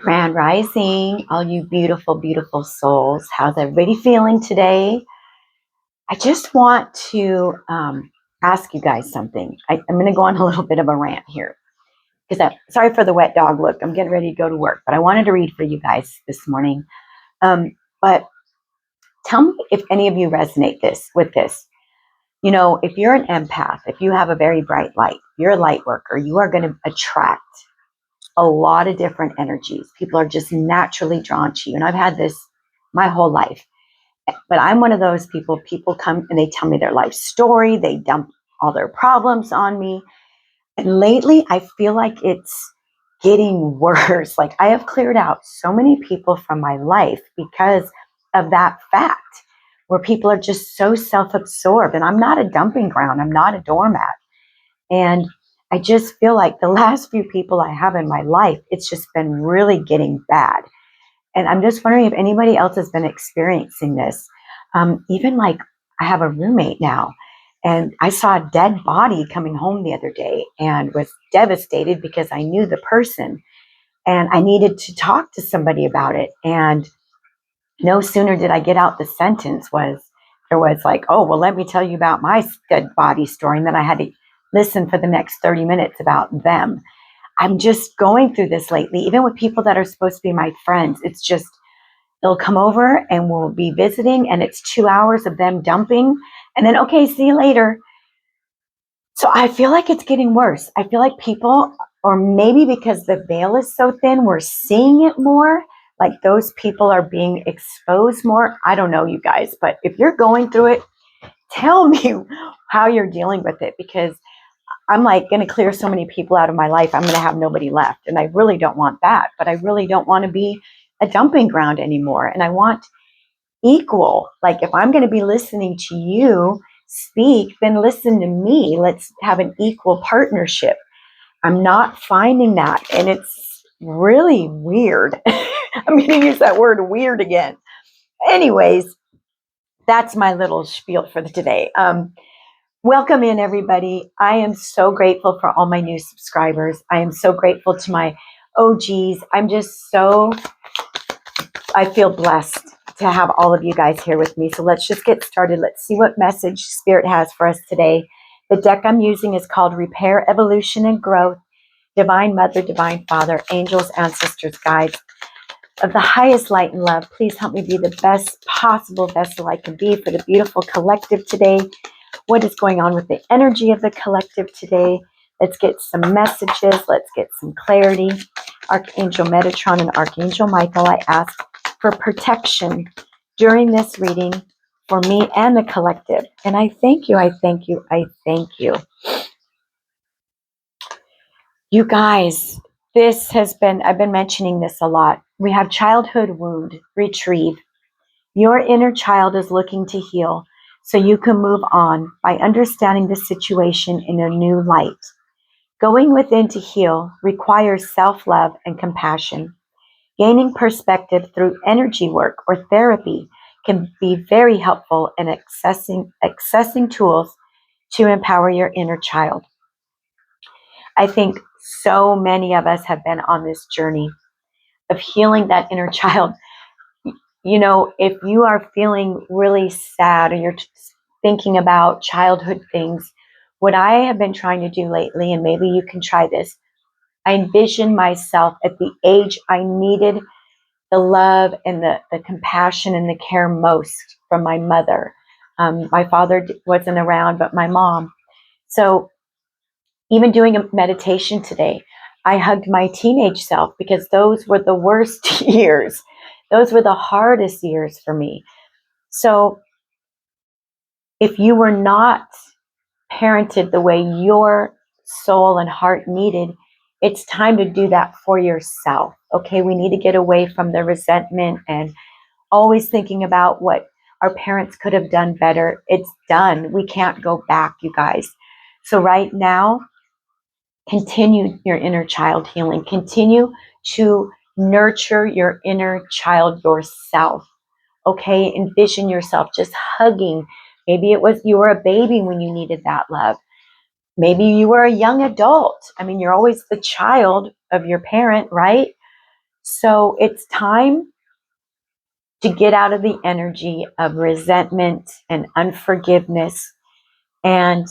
Grand Rising, all you beautiful, beautiful souls. How's everybody feeling today? I just want to ask you guys something. I'm going to go on a little bit of a rant here because sorry for the wet dog look. I'm getting ready to go to work, but I wanted to read for you guys this morning. But tell me if any of you resonate with this. You know, if you're an empath, if you have a very bright light, you're a light worker, you are going to attract a lot of different energies. People are just naturally drawn to you. And I've had this my whole life. But I'm one of those people come and they tell me their life story. They dump all their problems on me. And lately, I feel like it's getting worse. Like I have cleared out so many people from my life because of that fact, where people are just so self-absorbed. And I'm not a dumping ground. I'm not a doormat. And I just feel like the last few people I have in my life, it's just been really getting bad. And I'm just wondering if anybody else has been experiencing this. Even like I have a roommate now, and I saw a dead body coming home the other day and was devastated because I knew the person and I needed to talk to somebody about it. And no sooner did I get out the sentence there was like, oh, well, let me tell you about my dead body story. And then I had to listen for the next 30 minutes about them. I'm just going through this lately, even with people that are supposed to be my friends. It's just, they'll come over and we'll be visiting and it's 2 hours of them dumping and then, okay, see you later. So I feel like it's getting worse. I feel like people, or maybe because the veil is so thin, we're seeing it more. Like those people are being exposed more. I don't know, you guys, but if you're going through it, tell me how you're dealing with it, because I'm like going to clear so many people out of my life. I'm going to have nobody left. And I really don't want that, but I really don't want to be a dumping ground anymore. And I want equal. Like if I'm going to be listening to you speak, then listen to me. Let's have an equal partnership. I'm not finding that. And it's really weird. I'm going to use that word weird again. Anyways, that's my little spiel for today. Welcome in, everybody. I am so grateful for all my new subscribers. I am so grateful to my OGs. I feel blessed to have all of you guys here with me. So let's just get started. Let's see what message Spirit has for us today. The deck I'm using is called Repair, Evolution, and Growth. Divine Mother, Divine Father, Angels, Ancestors, Guides of the highest light and love. Please help me be the best possible vessel I can be for the beautiful collective today. What is going on with the energy of the collective today? Let's get some messages. Let's get some clarity. Archangel Metatron and Archangel Michael, I ask for protection during this reading for me and the collective. And I thank you, I thank you, I thank you. You guys, I've been mentioning this a lot. We have childhood wound, retrieve. Your inner child is looking to heal so you can move on by understanding the situation in a new light. Going within to heal requires self-love and compassion. Gaining perspective through energy work or therapy can be very helpful in accessing tools to empower your inner child. I think so many of us have been on this journey of healing that inner child. You know, if you are feeling really sad or you're thinking about childhood things, what I have been trying to do lately, and maybe you can try this, I envision myself at the age I needed the love and the compassion and the care most from my mother. My father wasn't around, but my mom. So even doing a meditation today, I hugged my teenage self because those were the worst years. Those were the hardest years for me. So if you were not parented the way your soul and heart needed, it's time to do that for yourself. Okay, we need to get away from the resentment and always thinking about what our parents could have done better. It's done. We can't go back, you guys. So right now, continue your inner child healing. Continue to nurture your inner child yourself. Okay, envision yourself just hugging. Maybe it was you were a baby when you needed that love. Maybe you were a young adult. I mean, you're always the child of your parent, right? So it's time to get out of the energy of resentment and unforgiveness and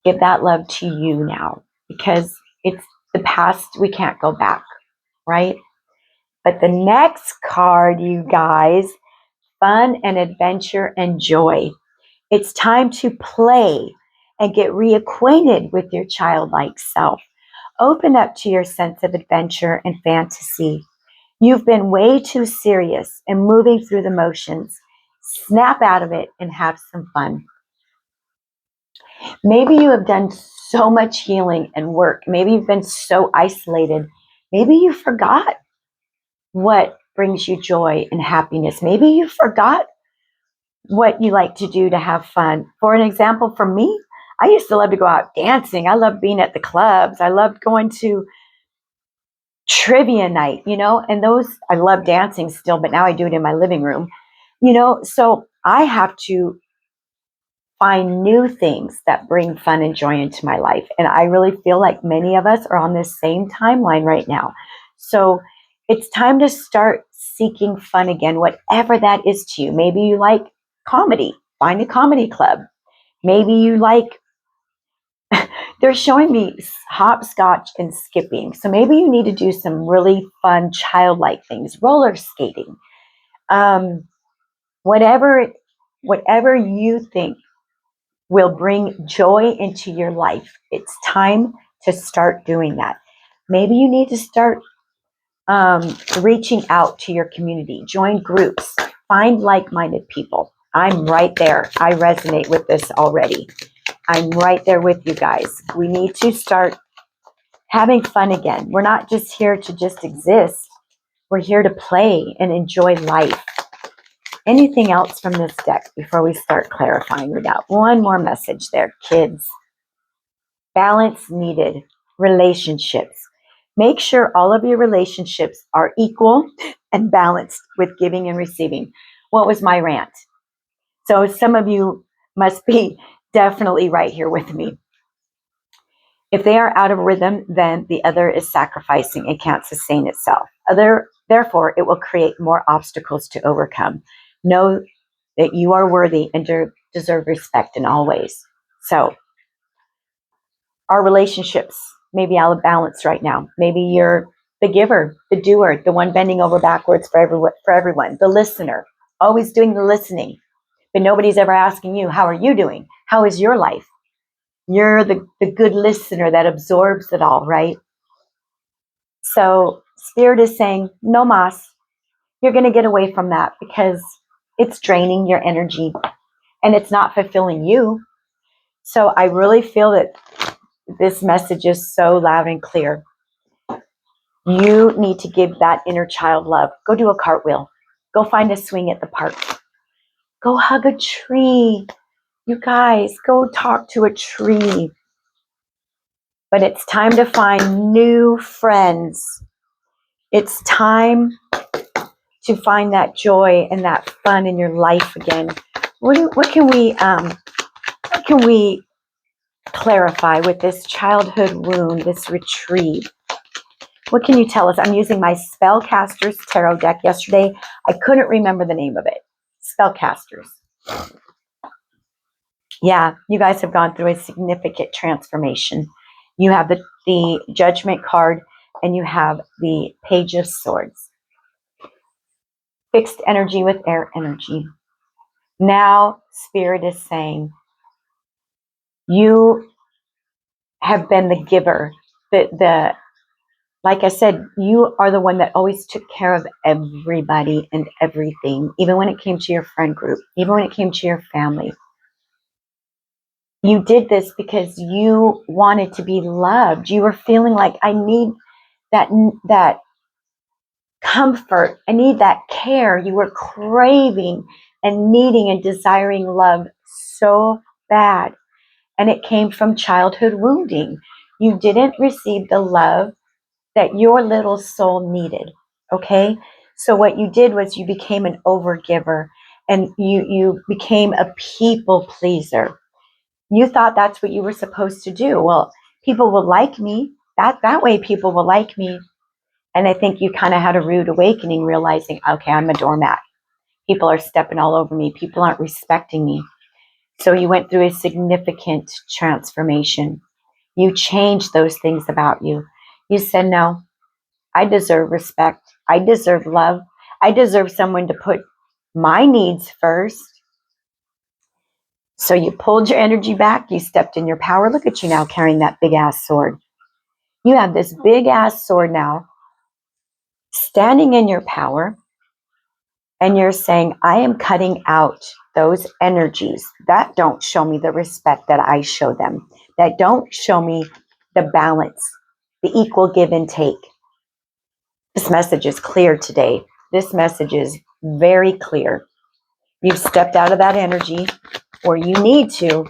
give that love to you now, because it's the past. We can't go back, right? But the next card, you guys, fun and adventure and joy. It's time to play and get reacquainted with your childlike self. Open up to your sense of adventure and fantasy. You've been way too serious and moving through the motions. Snap out of it and have some fun. Maybe you have done so much healing and work. Maybe you've been so isolated. Maybe you forgot what brings you joy and happiness. Maybe you forgot what you like to do to have fun. For an example, for me, I used to love to go out dancing. I loved being at the clubs. I loved going to trivia night, and those, I love dancing still, but now I do it in my living room, so I have to find new things that bring fun and joy into my life. And I really feel like many of us are on this same timeline right now. So it's time to start seeking fun again, whatever that is to you. Maybe you like comedy, find a comedy club. Maybe you like, they're showing me hopscotch and skipping. So maybe you need to do some really fun childlike things, roller skating, um, whatever, whatever you think will bring joy into your life. It's time to start doing that. Maybe you need to start reaching out to your community, join groups, find like-minded people. I'm right there. I resonate with this already. I'm right there with you guys. We need to start having fun again. We're not just here to just exist. We're here to play and enjoy life. Anything else from this deck before we start clarifying? We got one more message there, kids. Balance needed. Relationships. Make sure all of your relationships are equal and balanced with giving and receiving. What was my rant? So some of you must be definitely right here with me. If they are out of rhythm, then the other is sacrificing and can't sustain itself. Therefore, it will create more obstacles to overcome. Know that you are worthy and deserve respect in all ways. So, our relationships may be out of balance right now. Maybe you're the giver, the doer, the one bending over backwards for everyone, the listener, always doing the listening. But nobody's ever asking you, how are you doing? How is your life? You're the good listener that absorbs it all, right? So Spirit is saying, no mas. You're going to get away from that because it's draining your energy and it's not fulfilling you. So I really feel that this message is so loud and clear. You need to give that inner child love. Go do a cartwheel. Go find a swing at the park. Go hug a tree. You guys, go talk to a tree. But it's time to find new friends. It's time to find that joy and that fun in your life again. What can we clarify with this childhood wound, this retreat? What can you tell us? I'm using my Spellcasters Tarot deck. Yesterday, I couldn't remember the name of it. Spellcasters. Yeah, you guys have gone through a significant transformation. You have the Judgment card and you have the Page of Swords. Fixed energy with air energy. Now, Spirit is saying, you have been the giver. Like I said, you are the one that always took care of everybody and everything, even when it came to your friend group, even when it came to your family. You did this because you wanted to be loved. You were feeling like, I need that comfort. I need that care. You were craving and needing and desiring love so bad. And it came from childhood wounding. You didn't receive the love that your little soul needed. Okay? So what you did was you became an overgiver and you became a people pleaser. You thought that's what you were supposed to do. Well, people will like me. That way people will like me. And I think you kind of had a rude awakening, realizing, okay, I'm a doormat. People are stepping all over me. People aren't respecting me. So you went through a significant transformation. You changed those things about you. You said, no, I deserve respect. I deserve love. I deserve someone to put my needs first. So you pulled your energy back. You stepped in your power. Look at you now carrying that big ass sword. You have this big ass sword now, standing in your power. And you're saying, I am cutting out those energies that don't show me the respect that I show them, that don't show me the balance, the equal give and take. This message is clear today. This message is very clear. You've stepped out of that energy, or you need to,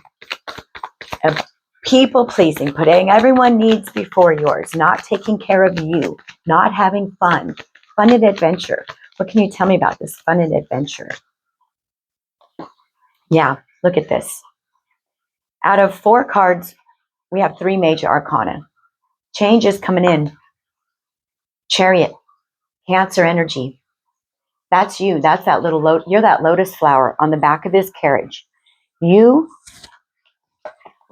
of people pleasing, putting everyone needs before yours, not taking care of you, not having fun and adventure. What can you tell me about this fun and adventure? Yeah, look at this. Out of 4 cards, we have 3 major arcana. Change is coming in. Chariot, Cancer energy. That's you. That's that little you're that lotus flower on the back of this carriage. You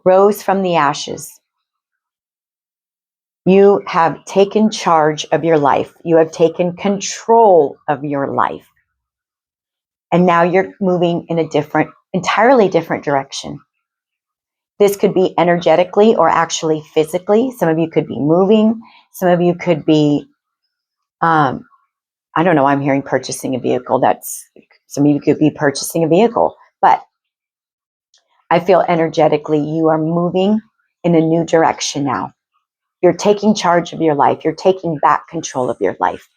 rose from the ashes. You have taken charge of your life. You have taken control of your life. And now you're moving in a entirely different direction. This could be energetically or actually physically. Some of you could be moving. Some of you could be, I don't know, I'm hearing purchasing a vehicle. Some of you could be purchasing a vehicle. But I feel energetically you are moving in a new direction now. You're taking charge of your life. You're taking back control of your life.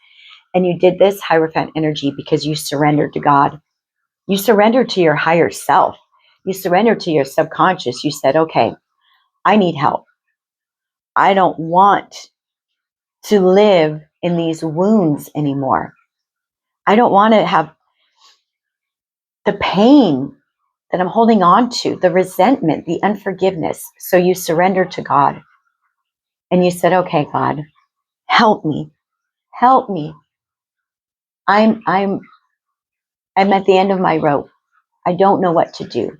And you did this, Hierophant energy, because you surrendered to God. You surrendered to your higher self. You surrendered to your subconscious. You said, okay, I need help. I don't want to live in these wounds anymore. I don't want to have the pain that I'm holding on to, the resentment, the unforgiveness. So you surrendered to God. And you said, okay, God, help me. Help me. I'm at the end of my rope. I don't know what to do.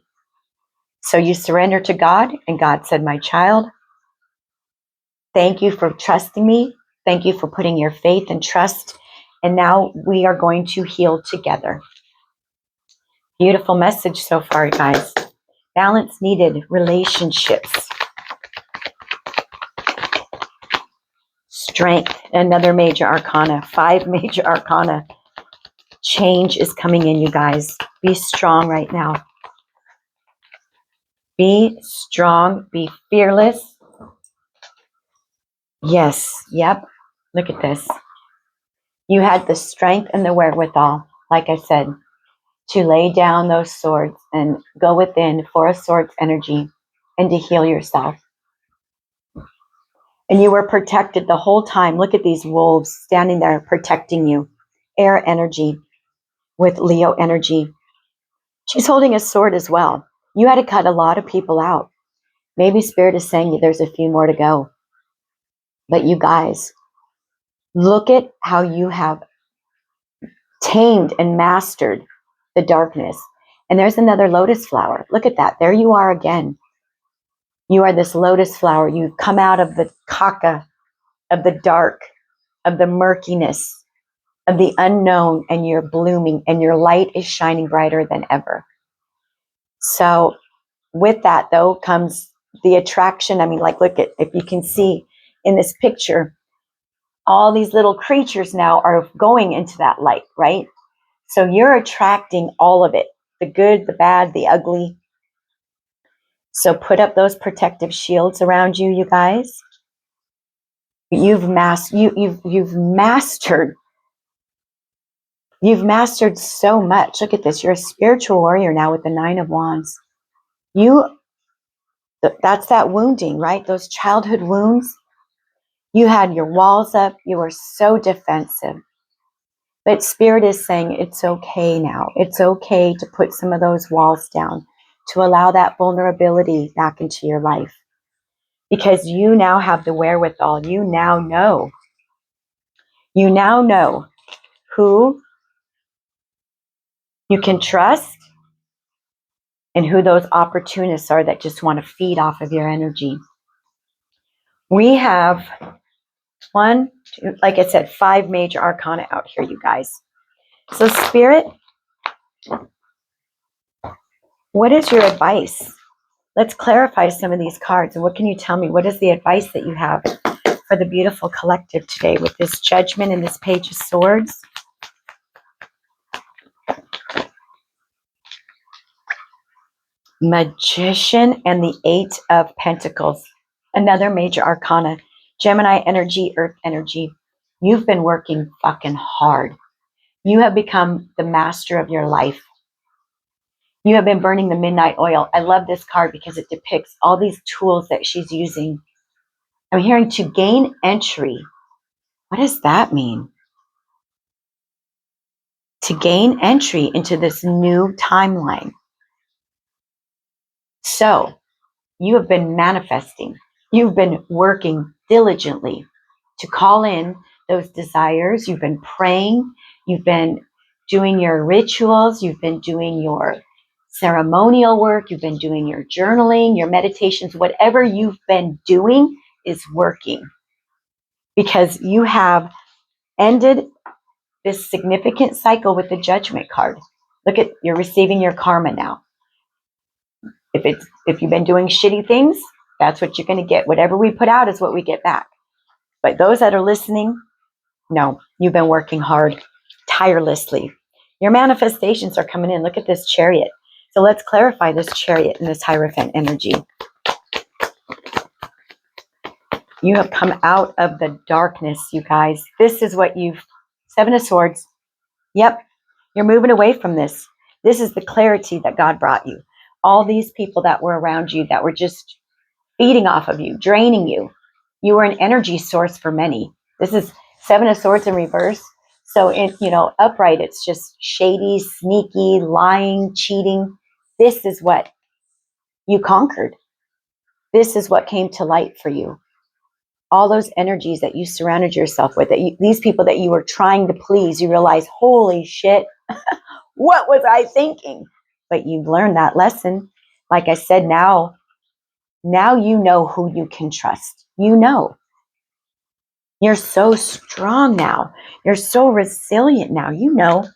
So you surrender to God, and God said, my child, thank you for trusting me. Thank you for putting your faith and trust. And now we are going to heal together. Beautiful message so far, guys. Balance needed, relationships. Strength, another major arcana. 5 major arcana. Change is coming in, you guys. Be strong right now. Be strong. Be fearless. Yes. Yep. Look at this. You had the strength and the wherewithal, like I said, to lay down those swords and go within for a sword's energy and to heal yourself. And you were protected the whole time. Look at these wolves standing there protecting you. Air energy with Leo energy. She's holding a sword as well. You had to cut a lot of people out. Maybe Spirit is saying there's a few more to go. But you guys, look at how you have tamed and mastered the darkness. And there's another lotus flower. Look at that. There you are again. You are this lotus flower. You've come out of the caca, of the dark, of the murkiness, of the unknown, and you're blooming, and your light is shining brighter than ever. So with that, though, comes the attraction. I mean, like, look at, if you can see in this picture, all these little creatures now are going into that light, right? So you're attracting all of it, the good, the bad, the ugly. So put up those protective shields around you, you guys. You've mastered so much. Look at this. You're a spiritual warrior now with the 9 of Wands. That's that wounding, right? Those childhood wounds. You had your walls up. You were so defensive. But Spirit is saying it's okay now. It's okay to put some of those walls down, to allow that vulnerability back into your life. Because you now have the wherewithal. You now know You now know who you can trust and who those opportunists are that just want to feed off of your energy. We have one, two, like I said, 5 major arcana out here, you guys. So Spirit, what is your advice? Let's clarify some of these cards. And what can you tell me? What is the advice that you have for the beautiful collective today with this Judgment and this Page of Swords? Magician and the 8 of Pentacles. Another major arcana. Gemini energy, Earth energy. You've been working fucking hard. You have become the master of your life. You have been burning the midnight oil. I love this card because it depicts all these tools that she's using. I'm hearing to gain entry. What does that mean? To gain entry into this new timeline. So, you have been manifesting. You've been working diligently to call in those desires. You've been praying. You've been doing your rituals. You've been doing your ceremonial work. You've been doing your journaling, your meditations. Whatever you've been doing is working because you have ended this significant cycle with the Judgment card. Look at, you're receiving your karma now. If you've been doing shitty things, that's what you're going to get. Whatever we put out is what we get back. But those that are listening, no, you've been working hard, tirelessly. Your manifestations are coming in. Look at this Chariot. So let's clarify this Chariot and this Hierophant energy. You have come out of the darkness, you guys. This is what you've... 7 of Swords. Yep, you're moving away from this. This is the clarity that God brought you. All these people that were around you that were just feeding off of you, draining you. You were an energy source for many. This is 7 of Swords in reverse. So, upright, it's just shady, sneaky, lying, cheating. This is what you conquered. This is what came to light for you. All those energies that you surrounded yourself with, these people that you were trying to please, you realize, holy shit, what was I thinking? But you've learned that lesson. Like I said, now you know who you can trust. You know. You're so strong now. You're so resilient now. You know.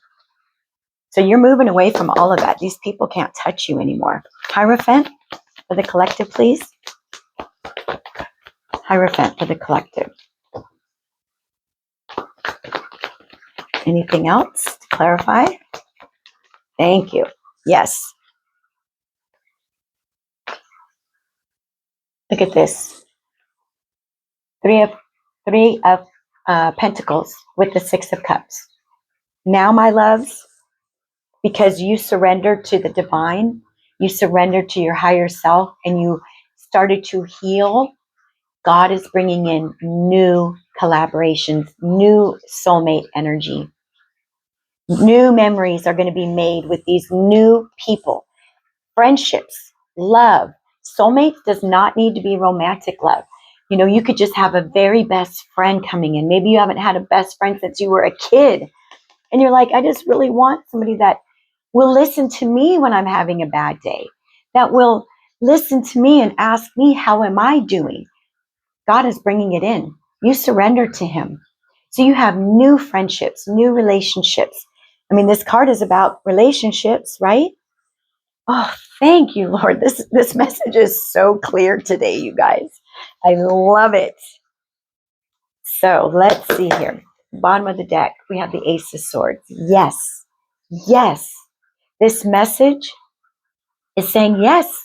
So you're moving away from all of that. These people can't touch you anymore. Hierophant for the collective, please. Hierophant for the collective. Anything else to clarify? Thank you. Yes. Look at this. Three of Pentacles with the 6 of Cups. Now, my loves, because you surrendered to the divine, you surrendered to your higher self, and you started to heal, God is bringing in new collaborations, new soulmate energy. New memories are going to be made with these new people. Friendships, love. Soulmates does not need to be romantic love. You could just have a very best friend coming in. Maybe you haven't had a best friend since you were a kid. And you're like, I just really want somebody that will listen to me when I'm having a bad day, that will listen to me and ask me, how am I doing? God is bringing it in. You surrender to him. So you have new friendships, new relationships. I mean, this card is about relationships, right? Oh, thank you, Lord. This message is so clear today, you guys. I love it. So let's see here. Bottom of the deck, we have the Ace of Swords. Yes. Yes. This message is saying, yes,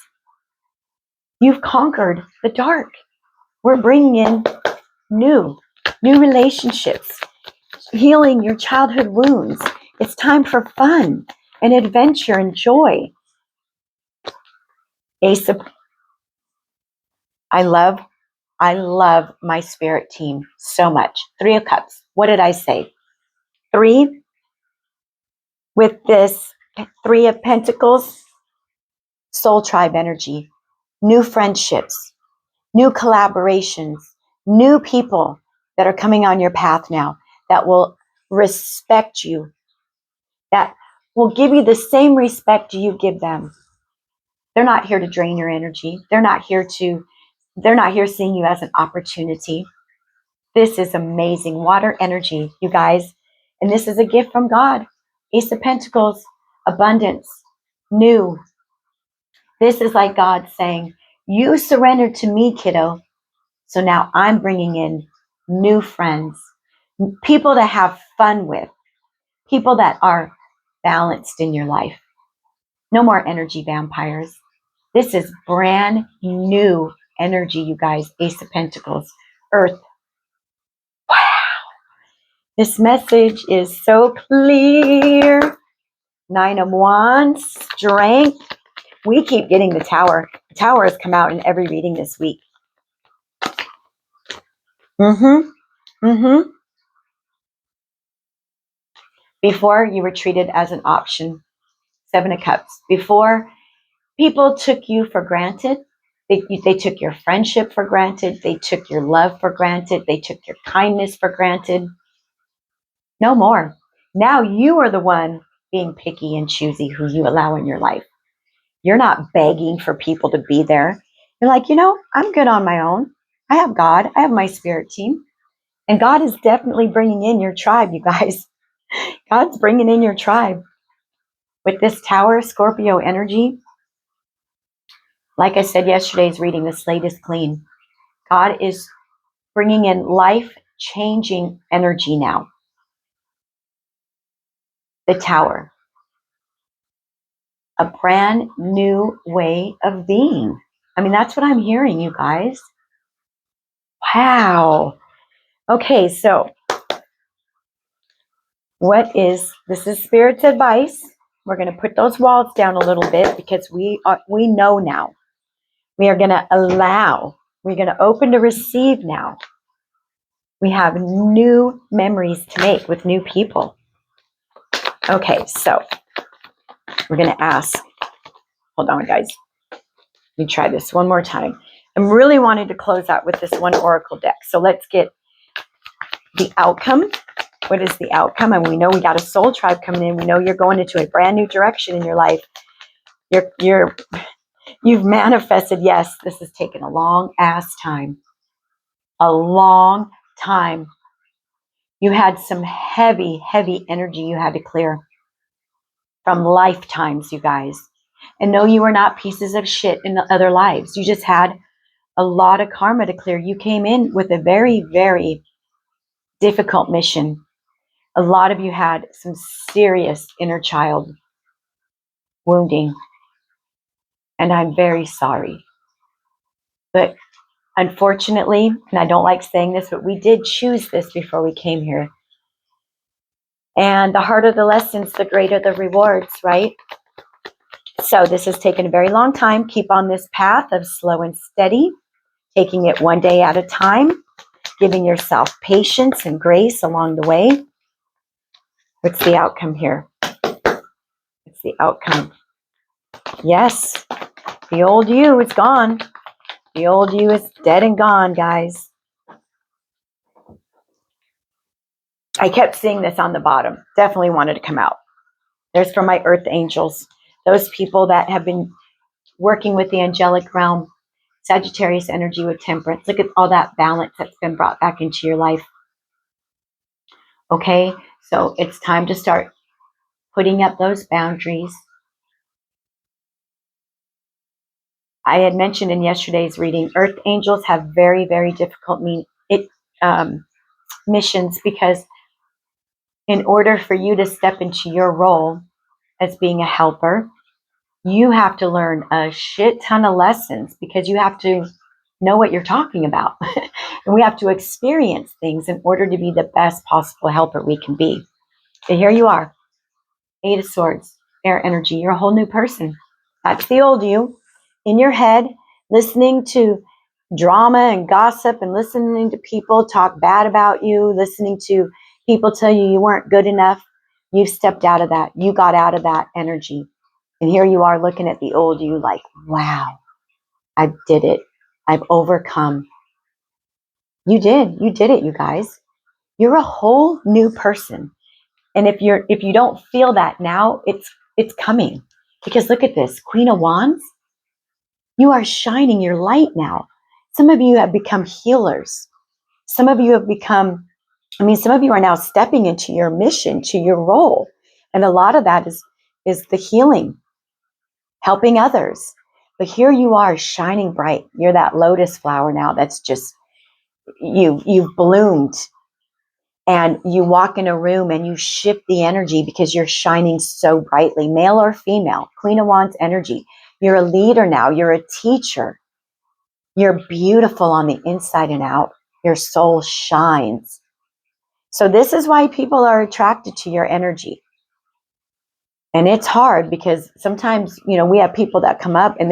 you've conquered the dark. We're bringing in new relationships, healing your childhood wounds. It's time for fun and adventure and joy. Ace of... I love my spirit team so much. 3 of Cups. What did I say? 3 with this 3 of Pentacles, soul tribe energy, new friendships, new collaborations, new people that are coming on your path now that will respect you, that will give you the same respect you give them. They're not here to drain your energy. They're not here seeing you as an opportunity. This is amazing. Water energy, you guys. And this is a gift from God. Ace of Pentacles, abundance, new. This is like God saying, you surrendered to me, kiddo. So now I'm bringing in new friends, people to have fun with, people that are balanced in your life. No more energy vampires. This is brand new energy, you guys. Ace of Pentacles, Earth. Wow. This message is so clear. Nine of Wands, strength. We keep getting the Tower. The Tower has come out in every reading this week. Before, you were treated as an option. Seven of Cups. Before, people took you for granted. They took your friendship for granted. They took your love for granted. They took your kindness for granted. No more. Now you are the one being picky and choosy who you allow in your life. You're not begging for people to be there. You're like, I'm good on my own. I have God. I have my spirit team. And God is definitely bringing in your tribe, you guys. God's bringing in your tribe. With this Tower, Scorpio energy, like I said yesterday's reading, the slate is clean. God is bringing in life-changing energy now. The Tower. A brand new way of being. I mean, that's what I'm hearing, you guys. Wow. Okay, so this is Spirit's advice. We're going to put those walls down a little bit because we know now. We are going to allow. We're going to open to receive now. We have new memories to make with new people. Okay, so we're going to ask. Hold on, guys. Let me try this one more time. I'm really wanting to close out with this one oracle deck. So let's get the outcome. What is the outcome? And we know we got a soul tribe coming in. We know you're going into a brand new direction in your life. You've manifested. Yes, this has taken a long ass time. A long time. You had some heavy, heavy energy you had to clear from lifetimes, you guys. And no, you were not pieces of shit in the other lives. You just had a lot of karma to clear. You came in with a very, very difficult mission. A lot of you had some serious inner child wounding. And I'm very sorry. But unfortunately, and I don't like saying this, but we did choose this before we came here. And the harder the lessons, the greater the rewards, right? So this has taken a very long time. Keep on this path of slow and steady, taking it one day at a time, giving yourself patience and grace along the way. What's the outcome here? It's the outcome. Yes, the old you is gone. The old you is dead and gone, guys. I kept seeing this on the bottom. Definitely wanted to come out. There's from my earth angels. Those people that have been working with the angelic realm. Sagittarius energy with temperance. Look at all that balance that's been brought back into your life. Okay, so it's time to start putting up those boundaries. I had mentioned in yesterday's reading, earth angels have very, very difficult missions, because in order for you to step into your role as being a helper, you have to learn a shit ton of lessons, because you have to know what you're talking about. And we have to experience things in order to be the best possible helper we can be. So here you are, Eight of Swords, air energy. You're a whole new person. That's the old you in your head, listening to drama and gossip and listening to people talk bad about you, listening to people tell you you weren't good enough. You've stepped out of that. You got out of that energy. And here you are looking at the old you like, wow, I did it. I've overcome. You did it, you guys. You're a whole new person. And if you don't feel that now, it's coming. Because look at this, Queen of Wands, you are shining your light now. Some of you have become healers. Some of you have become, some of you are now stepping into your mission, to your role. And a lot of that is the healing, helping others. But here you are shining bright. You're that lotus flower now that's just, you've bloomed. And you walk in a room and you shift the energy because you're shining so brightly, male or female, Queen of Wands energy. You're a leader now. You're a teacher. You're beautiful on the inside and out. Your soul shines. So this is why people are attracted to your energy. And it's hard because sometimes, we have people that come up and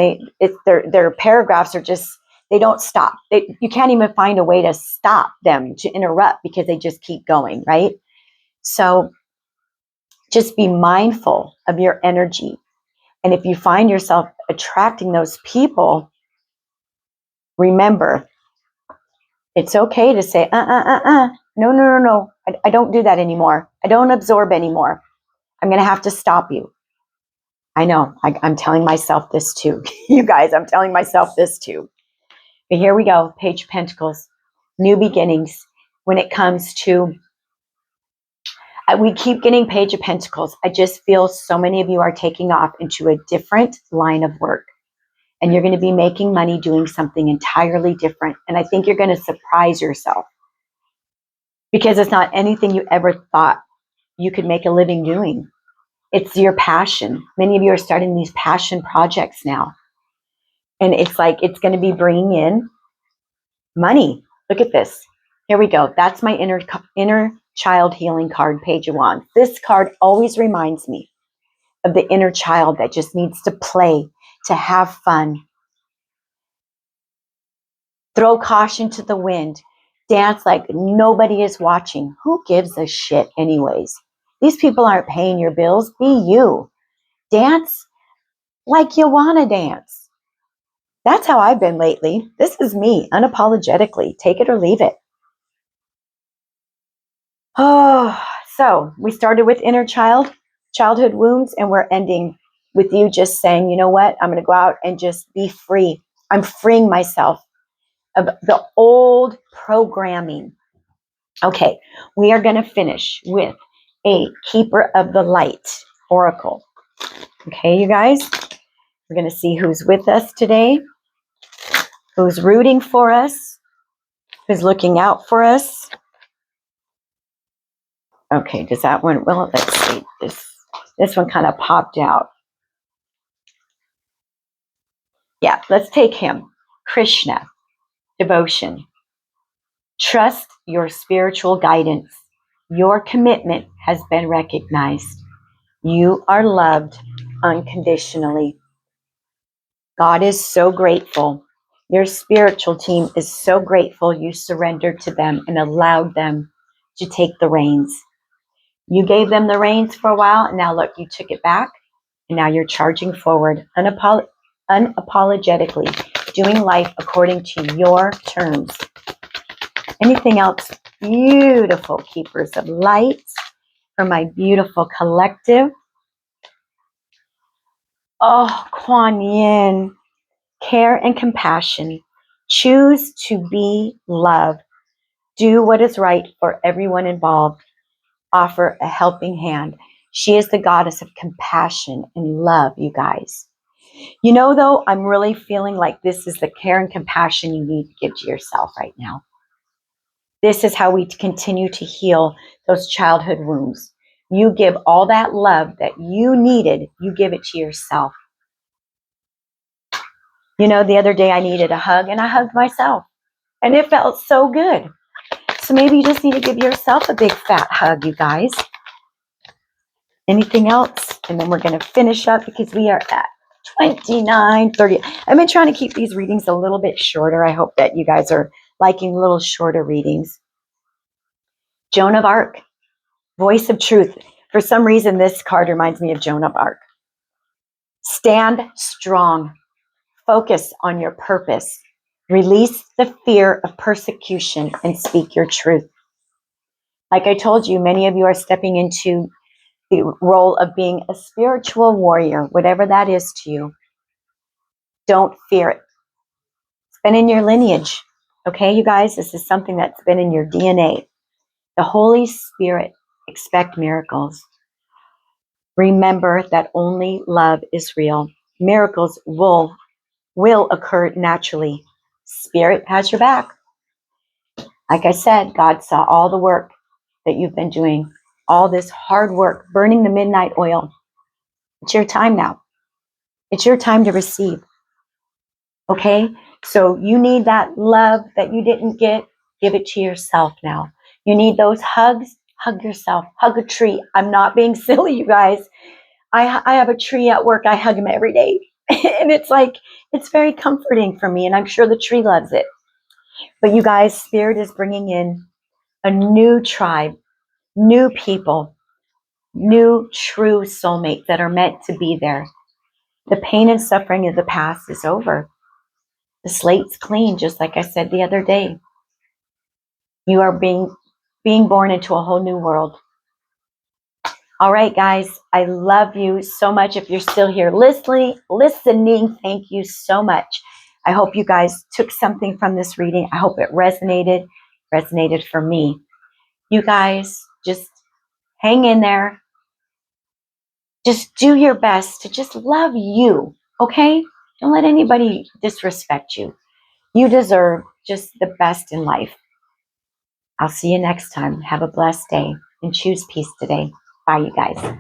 their paragraphs are just, they don't stop. You can't even find a way to stop them, to interrupt, because they just keep going, right? So just be mindful of your energy. And if you find yourself attracting those people, remember, it's okay to say, no. I don't do that anymore. I don't absorb anymore. I'm going to have to stop you. I know, I'm telling myself this too. You guys, I'm telling myself this too. But here we go, Page of Pentacles, new beginnings. When it comes to, we keep getting Page of Pentacles. I just feel so many of you are taking off into a different line of work. And you're going to be making money doing something entirely different. And I think you're going to surprise yourself. Because it's not anything you ever thought you could make a living doing. It's your passion. Many of you are starting these passion projects now. And it's like, it's going to be bringing in money. Look at this. Here we go. That's my inner child healing card, Page of Wands. This card always reminds me of the inner child that just needs to play, to have fun. Throw caution to the wind. Dance like nobody is watching. Who gives a shit anyways? These people aren't paying your bills. Be you. Dance like you want to dance. That's how I've been lately. This is me, unapologetically. Take it or leave it. Oh, so we started with childhood wounds, and we're ending with you just saying, you know what? I'm going to go out and just be free. I'm freeing myself of the old programming. Okay, we are going to finish with a Keeper of the Light Oracle. Okay, you guys, we're going to see who's with us today, who's rooting for us, who's looking out for us. Okay, does that one, well, let's see, this one kind of popped out. Yeah, let's take him. Krishna, devotion. Trust your spiritual guidance. Your commitment has been recognized. You are loved unconditionally. God is so grateful. Your spiritual team is so grateful you surrendered to them and allowed them to take the reins. You gave them the reins for a while, and now look, you took it back, and now you're charging forward unapologetically, doing life according to your terms. Anything else? Beautiful keepers of light for my beautiful collective. Oh, Kuan Yin, care and compassion. Choose to be love. Do what is right for everyone involved. Offer a helping hand. She is the goddess of compassion and love, you guys. You know, though, I'm really feeling like this is the care and compassion you need to give to yourself right now. This is how we continue to heal those childhood wounds. You give all that love that you needed, you give it to yourself. You know, the other day I needed a hug and I hugged myself and it felt so good. So maybe you just need to give yourself a big fat hug, you guys. Anything else? And then we're going to finish up because we are at 29:30. I've been trying to keep these readings a little bit shorter. I hope that you guys are liking little shorter readings. Joan of Arc, voice of truth. For some reason, this card reminds me of Joan of Arc. Stand strong. Focus on your purpose. Release the fear of persecution and speak your truth. Like I told you, many of you are stepping into the role of being a spiritual warrior, whatever that is to you. Don't fear it. It's been in your lineage. Okay, you guys, this is something that's been in your DNA. The Holy Spirit, expect miracles. Remember that only love is real. Miracles will occur naturally. Spirit has your back. Like I said, God saw all the work that you've been doing, all this hard work, burning the midnight oil. It's your time now. It's your time to receive. Okay? So you need that love that you didn't get, give it to yourself now. You need those hugs, hug yourself, hug a tree. I'm not being silly, you guys. I have a tree at work. I hug him every day. And it's like, it's very comforting for me. And I'm sure the tree loves it. But you guys, Spirit is bringing in a new tribe, new people, new true soulmates that are meant to be there. The pain and suffering of the past is over. The slate's clean, just like I said the other day. You are being born into a whole new world. All right, guys, I love you so much. If you're still here listening, thank you so much. I hope you guys took something from this reading. I hope it resonated for me. You guys just hang in there. Just do your best to just love you, okay? Don't let anybody disrespect you. You deserve just the best in life. I'll see you next time. Have a blessed day and choose peace today. Bye, you guys.